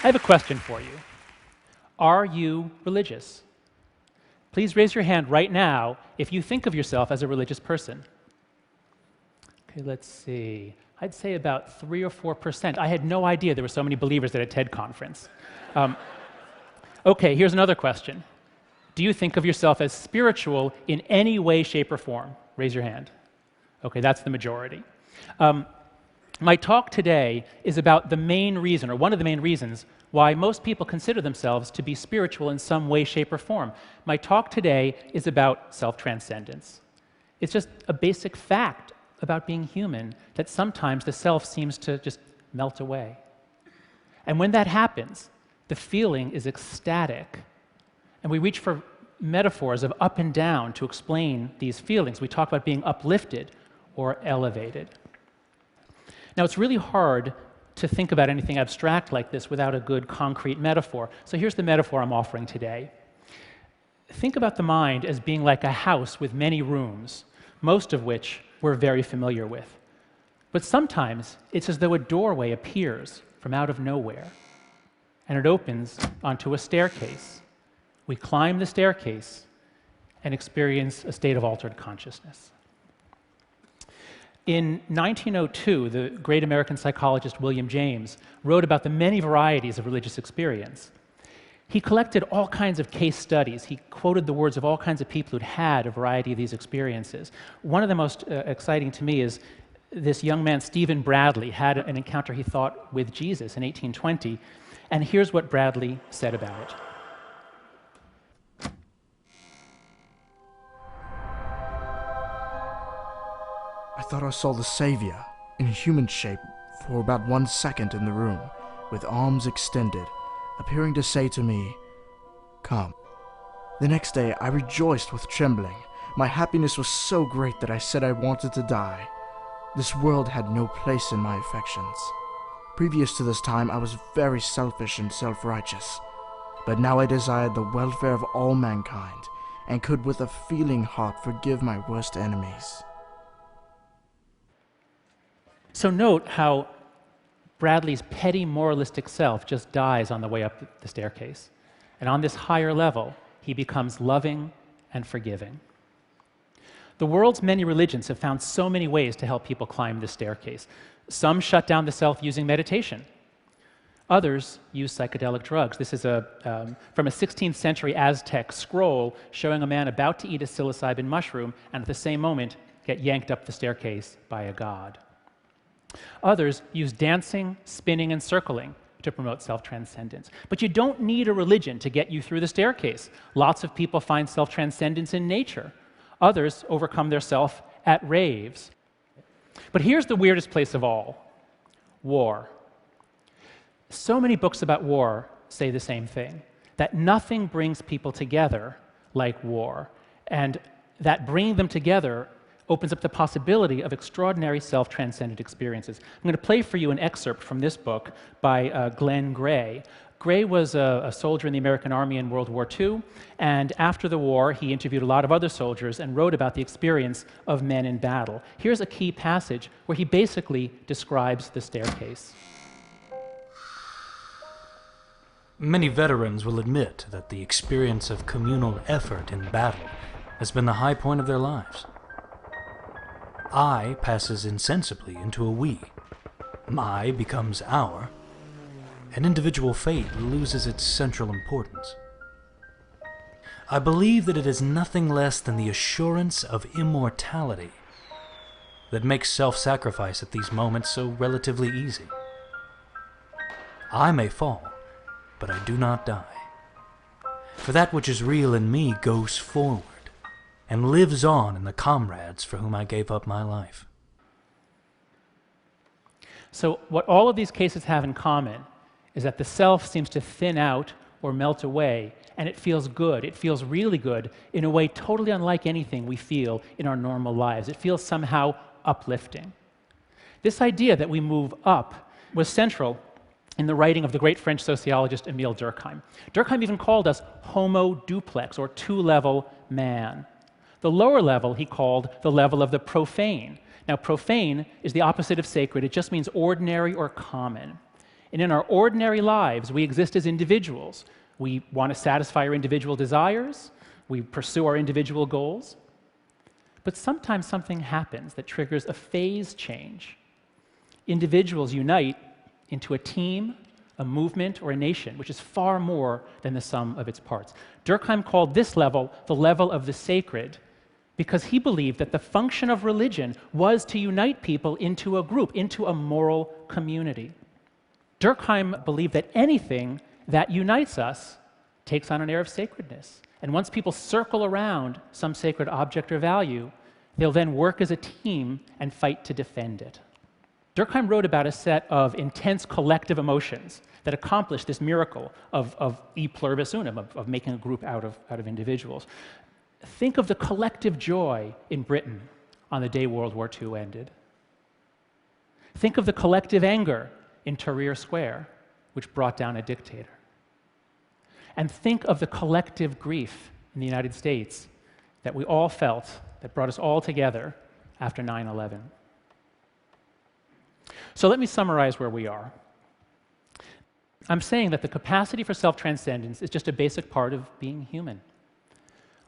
I have a question for you. Are you religious? Please raise your hand right now if you think of yourself as a religious person. Okay, let's see. I'd say about 3 or 4%. I had no idea there were so many believers at a TED conference. Okay, here's another question. Do you think of yourself as spiritual in any way, shape, or form? Raise your hand. Okay, that's the majority. My talk today is about the main reason, or one of the main reasons, why most people consider themselves to be spiritual in some way, shape, or form. My talk today is about self-transcendence. It's just a basic fact about being human that sometimes the self seems to just melt away. And when that happens, the feeling is ecstatic. And we reach for metaphors of up and down to explain these feelings. We talk about being uplifted or elevated. Now, it's really hard to think about anything abstract like this without a good concrete metaphor. So here's the metaphor I'm offering today. Think about the mind as being like a house with many rooms, most of which we're very familiar with. But sometimes it's as though a doorway appears from out of nowhere, and it opens onto a staircase. We climb the staircase and experience a state of altered consciousness. In 1902, the great American psychologist William James wrote about the many varieties of religious experience. He collected all kinds of case studies. He quoted the words of all kinds of people who'd had a variety of these experiences. One of the most exciting to me is this young man, Stephen Bradley, had an encounter, he thought, with Jesus in 1820. And here's what Bradley said about it. I thought I saw the Savior, in human shape, for about 1 second in the room, with arms extended, appearing to say to me, "Come." The next day I rejoiced with trembling. My happiness was so great that I said I wanted to die. This world had no place in my affections. Previous to this time I was very selfish and self-righteous, but now I desired the welfare of all mankind, and could with a feeling heart forgive my worst enemies. So note how Bradley's petty moralistic self just dies on the way up the staircase. And on this higher level, he becomes loving and forgiving. The world's many religions have found so many ways to help people climb this staircase. Some shut down the self using meditation. Others use psychedelic drugs. This is from a 16th century Aztec scroll showing a man about to eat a psilocybin mushroom and at the same moment get yanked up the staircase by a god. Others use dancing, spinning, and circling to promote self-transcendence. But you don't need a religion to get you through the staircase. Lots of people find self-transcendence in nature. Others overcome their self at raves. But here's the weirdest place of all: war. So many books about war say the same thing, that nothing brings people together like war, and that bringing them together opens up the possibility of extraordinary self-transcendent experiences. I'm going to play for you an excerpt from this book by Glenn Gray. Gray was a soldier in the American Army in World War II, and after the war, he interviewed a lot of other soldiers and wrote about the experience of men in battle. Here's a key passage where he basically describes the staircase. Many veterans will admit that the experience of communal effort in battle has been the high point of their lives. I passes insensibly into a we. My becomes our. And individual fate loses its central importance. I believe that it is nothing less than the assurance of immortality that makes self-sacrifice at these moments so relatively easy. I may fall, but I do not die. For that which is real in me goes forward and lives on in the comrades for whom I gave up my life. So what all of these cases have in common is that the self seems to thin out or melt away, and it feels good. It feels really good in a way totally unlike anything we feel in our normal lives. It feels somehow uplifting. This idea that we move up was central in the writing of the great French sociologist Émile Durkheim. Durkheim even called us homo duplex, or two-level man. The lower level he called the level of the profane. Now, profane is the opposite of sacred. It just means ordinary or common. And in our ordinary lives, we exist as individuals. We want to satisfy our individual desires. We pursue our individual goals. But sometimes something happens that triggers a phase change. Individuals unite into a team, a movement, or a nation, which is far more than the sum of its parts. Durkheim called this level the level of the sacred because he believed that the function of religion was to unite people into a group, into a moral community. Durkheim believed that anything that unites us takes on an air of sacredness. And once people circle around some sacred object or value, they'll then work as a team and fight to defend it. Durkheim wrote about a set of intense collective emotions that accomplished this miracle of e pluribus unum, of making a group out of individuals. Think of the collective joy in Britain on the day World War II ended. Think of the collective anger in Tahrir Square, which brought down a dictator. And think of the collective grief in the United States that we all felt, that brought us all together after 9/11. So let me summarize where we are. I'm saying that the capacity for self-transcendence is just a basic part of being human.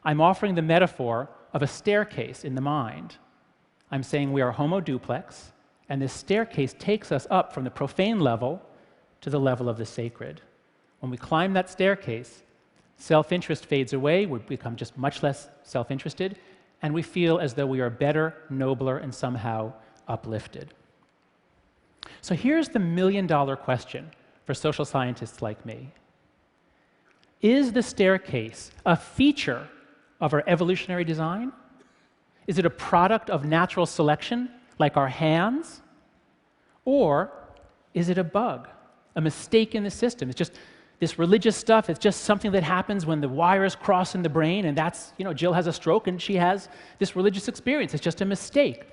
I'm offering the metaphor of a staircase in the mind. I'm saying we are homo duplex, and this staircase takes us up from the profane level to the level of the sacred. When we climb that staircase, self-interest fades away, we become just much less self-interested, and we feel as though we are better, nobler, and somehow uplifted. So here's the million-dollar question for social scientists like me. Is the staircase a feature of our evolutionary design? Is it a product of natural selection, like our hands? Or is it a bug, a mistake in the system? It's just this religious stuff, it's just something that happens when the wires cross in the brain, and that's, Jill has a stroke and she has this religious experience. It's just a mistake.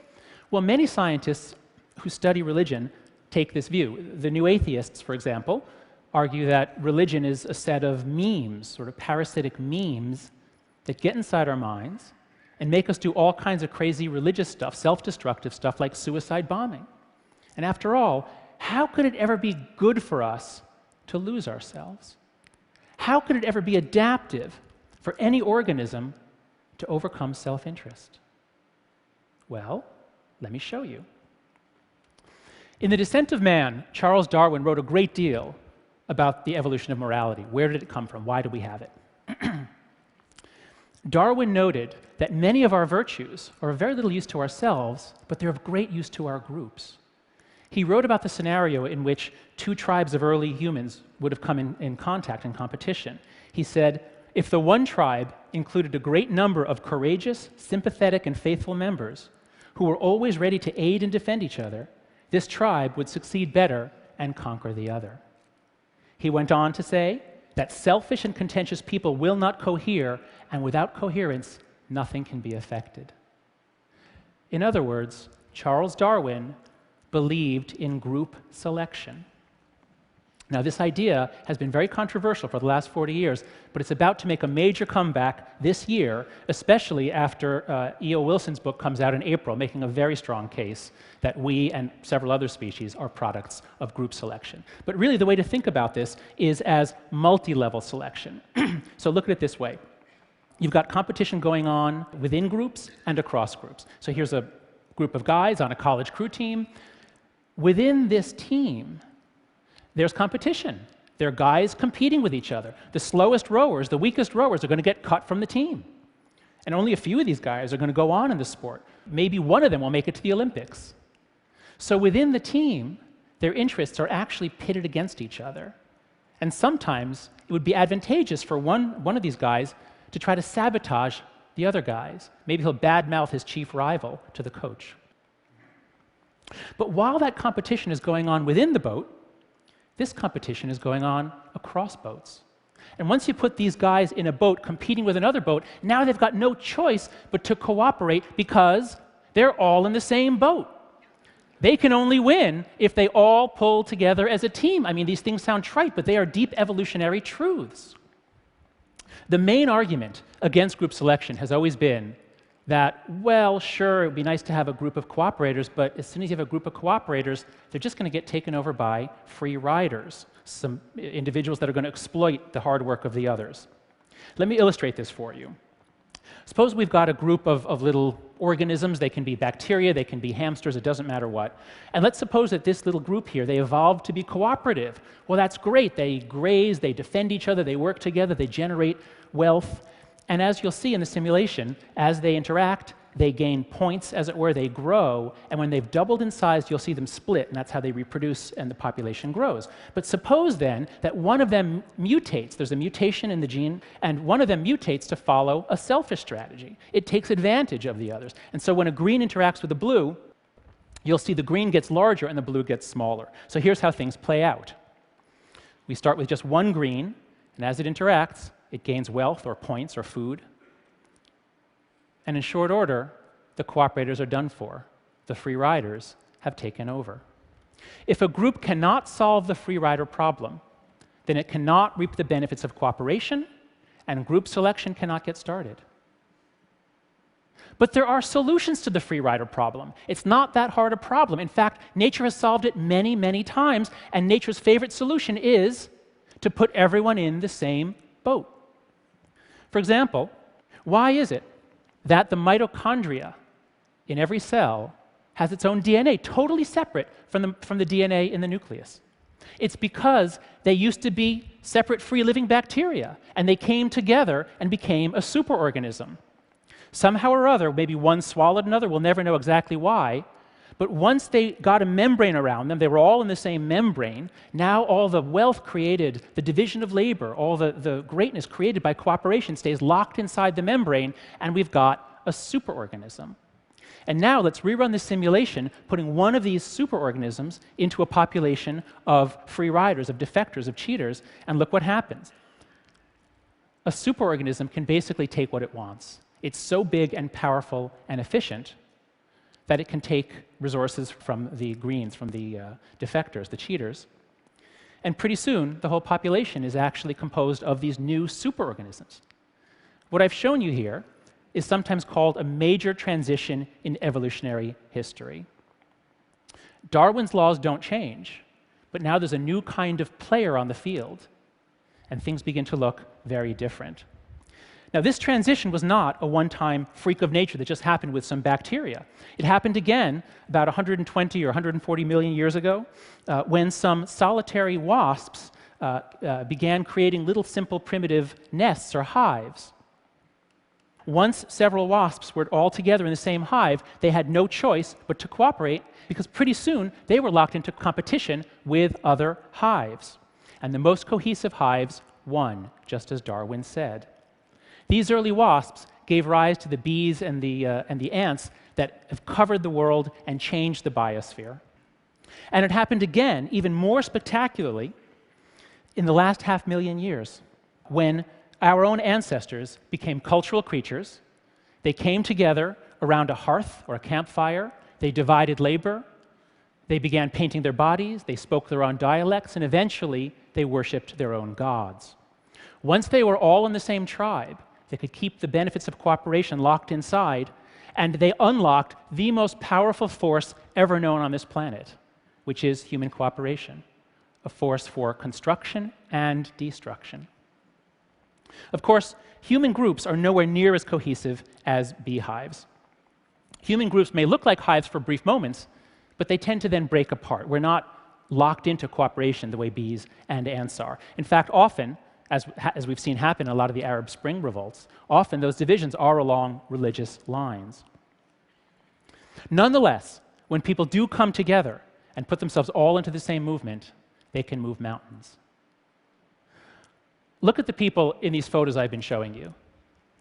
Well, many scientists who study religion take this view. The new atheists, for example, argue that religion is a set of memes, sort of parasitic memes, that get inside our minds and make us do all kinds of crazy religious stuff, self-destructive stuff like suicide bombing. And after all, how could it ever be good for us to lose ourselves? How could it ever be adaptive for any organism to overcome self-interest? Well, let me show you. In The Descent of Man, Charles Darwin wrote a great deal about the evolution of morality. Where did it come from? Why do we have it? Darwin noted that many of our virtues are of very little use to ourselves, but they're of great use to our groups. He wrote about the scenario in which two tribes of early humans would have come in contact and competition. He said, if the one tribe included a great number of courageous, sympathetic, and faithful members who were always ready to aid and defend each other, this tribe would succeed better and conquer the other. He went on to say that selfish and contentious people will not cohere, and without coherence, nothing can be effected. In other words, Charles Darwin believed in group selection. Now, this idea has been very controversial for the last 40 years, but it's about to make a major comeback this year, especially after E.O. Wilson's book comes out in April, making a very strong case that we and several other species are products of group selection. But really, the way to think about this is as multi-level selection. So look at it this way. You've got competition going on within groups and across groups. So here's a group of guys on a college crew team. Within this team, there's competition. There are guys competing with each other. The slowest rowers, the weakest rowers are going to get cut from the team. And only a few of these guys are going to go on in the sport. Maybe one of them will make it to the Olympics. So within the team, their interests are actually pitted against each other. And sometimes it would be advantageous for one of these guys to try to sabotage the other guys. Maybe he'll badmouth his chief rival to the coach. But while that competition is going on within the boat, this competition is going on across boats. And once you put these guys in a boat competing with another boat, now they've got no choice but to cooperate because they're all in the same boat. They can only win if they all pull together as a team. I mean, these things sound trite, but they are deep evolutionary truths. The main argument against group selection has always been that, well, sure, it would be nice to have a group of cooperators, but as soon as you have a group of cooperators, they're just going to get taken over by free riders, some individuals that are going to exploit the hard work of the others. Let me illustrate this for you. Suppose we've got a group of little organisms. They can be bacteria, they can be hamsters, it doesn't matter what. And let's suppose that this little group here, they evolved to be cooperative. Well, that's great. They graze, they defend each other, they work together, they generate wealth. And as you'll see in the simulation, as they interact, they gain points, as it were, they grow, and when they've doubled in size, you'll see them split, and that's how they reproduce and the population grows. But suppose then that one of them mutates, there's a mutation in the gene, and one of them mutates to follow a selfish strategy. It takes advantage of the others. And so when a green interacts with a blue, you'll see the green gets larger and the blue gets smaller. So here's how things play out. We start with just one green, and as it interacts, it gains wealth or points or food. And in short order, the cooperators are done for. The free riders have taken over. If a group cannot solve the free rider problem, then it cannot reap the benefits of cooperation, and group selection cannot get started. But there are solutions to the free rider problem. It's not that hard a problem. In fact, nature has solved it many, many times, and nature's favorite solution is to put everyone in the same boat. For example, why is it that the mitochondria in every cell has its own DNA, totally separate from the DNA in the nucleus? It's because they used to be separate free-living bacteria, and they came together and became a superorganism. Somehow or other, maybe one swallowed another, we'll never know exactly why, but once they got a membrane around them, they were all in the same membrane, now all the wealth created, the division of labor, all the greatness created by cooperation stays locked inside the membrane, and we've got a superorganism. And now let's rerun this simulation, putting one of these superorganisms into a population of free riders, of defectors, of cheaters, and look what happens. A superorganism can basically take what it wants. It's so big and powerful and efficient that it can take resources from the greens, from the defectors, the cheaters, and pretty soon the whole population is actually composed of these new superorganisms. What I've shown you here is sometimes called a major transition in evolutionary history. Darwin's laws don't change, but now there's a new kind of player on the field, and things begin to look very different. Now, this transition was not a one-time freak of nature that just happened with some bacteria. It happened again about 120 or 140 million years ago when some solitary wasps began creating little simple primitive nests or hives. Once several wasps were all together in the same hive, they had no choice but to cooperate because pretty soon they were locked into competition with other hives. And the most cohesive hives won, just as Darwin said. These early wasps gave rise to the bees and the ants that have covered the world and changed the biosphere. And it happened again, even more spectacularly, in the last 500,000 years, when our own ancestors became cultural creatures. They came together around a hearth or a campfire. They divided labor. They began painting their bodies. They spoke their own dialects, and eventually they worshipped their own gods. Once they were all in the same tribe, they could keep the benefits of cooperation locked inside, and they unlocked the most powerful force ever known on this planet, which is human cooperation, a force for construction and destruction. Of course, human groups are nowhere near as cohesive as beehives. Human groups may look like hives for brief moments, but they tend to then break apart. We're not locked into cooperation the way bees and ants are. In fact, often, as we've seen happen in a lot of the Arab Spring revolts, often those divisions are along religious lines. Nonetheless, when people do come together and put themselves all into the same movement, they can move mountains. Look at the people in these photos I've been showing you.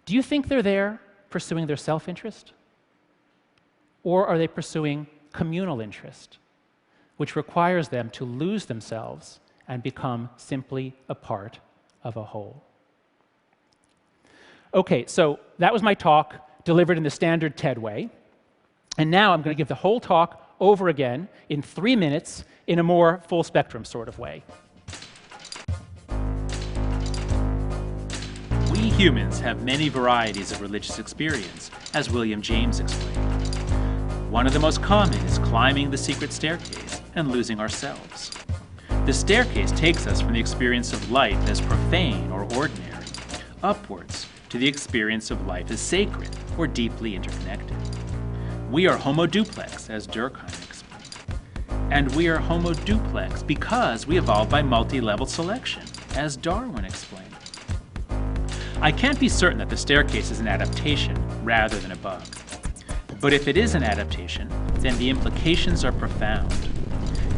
Do you think they're there pursuing their self-interest? Or are they pursuing communal interest, which requires them to lose themselves and become simply a part of a whole? Okay, so that was my talk delivered in the standard TED way. And now I'm going to give the whole talk over again in 3 minutes in a more full spectrum sort of way. We humans have many varieties of religious experience, as William James explained. One of the most common is climbing the secret staircase and losing ourselves. The staircase takes us from the experience of life as profane or ordinary, upwards to the experience of life as sacred or deeply interconnected. We are homo duplex, as Durkheim explained. And we are homo duplex because we evolved by multi-level selection, as Darwin explained. I can't be certain that the staircase is an adaptation rather than a bug. But if it is an adaptation, then the implications are profound.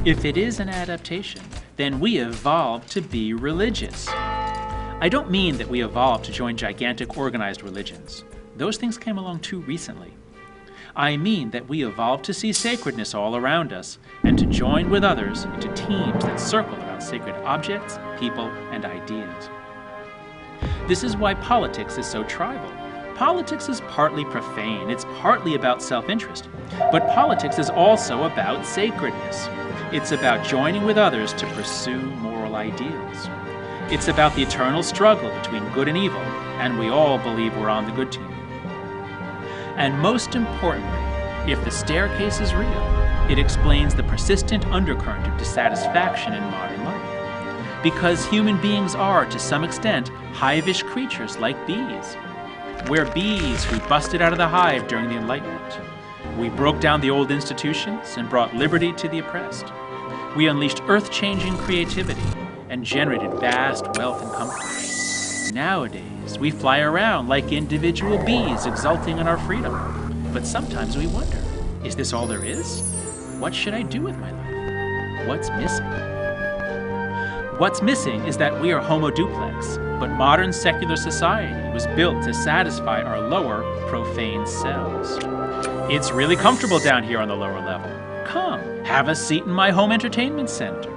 If it is an adaptation, then we evolved to be religious. I don't mean that we evolved to join gigantic organized religions. Those things came along too recently. I mean that we evolved to see sacredness all around us and to join with others into teams that circle around sacred objects, people, and ideas. This is why politics is so tribal. Politics is partly profane, it's partly about self-interest, but politics is also about sacredness. It's about joining with others to pursue moral ideals. It's about the eternal struggle between good and evil, and we all believe we're on the good team. And most importantly, if the staircase is real, it explains the persistent undercurrent of dissatisfaction in modern life. Because human beings are, to some extent, hivish creatures like bees. We're bees who busted out of the hive during the Enlightenment. We broke down the old institutions and brought liberty to the oppressed. We unleashed earth-changing creativity and generated vast wealth and comfort. Nowadays, we fly around like individual bees exulting in our freedom. But sometimes we wonder, is this all there is? What should I do with my life? What's missing? What's missing is that we are homo duplex, but modern secular society was built to satisfy our lower, profane selves. It's really comfortable down here on the lower level. Come, have a seat in my home entertainment center.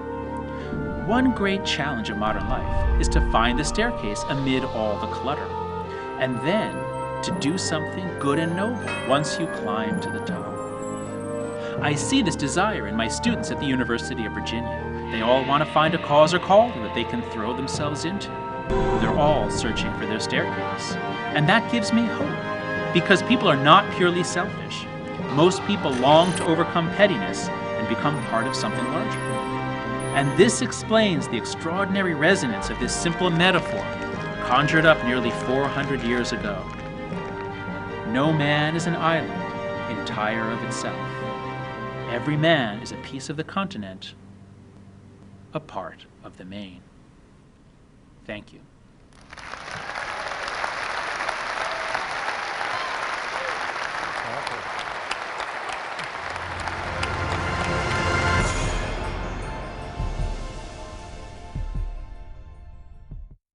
One great challenge of modern life is to find the staircase amid all the clutter, and then to do something good and noble once you climb to the top. I see this desire in my students at the University of Virginia. They all want to find a cause or calling that they can throw themselves into. They're all searching for their staircase. And that gives me hope, because people are not purely selfish. Most people long to overcome pettiness and become part of something larger. And this explains the extraordinary resonance of this simple metaphor, conjured up nearly 400 years ago. No man is an island entire of itself. Every man is a piece of the continent, a part of the main. Thank you.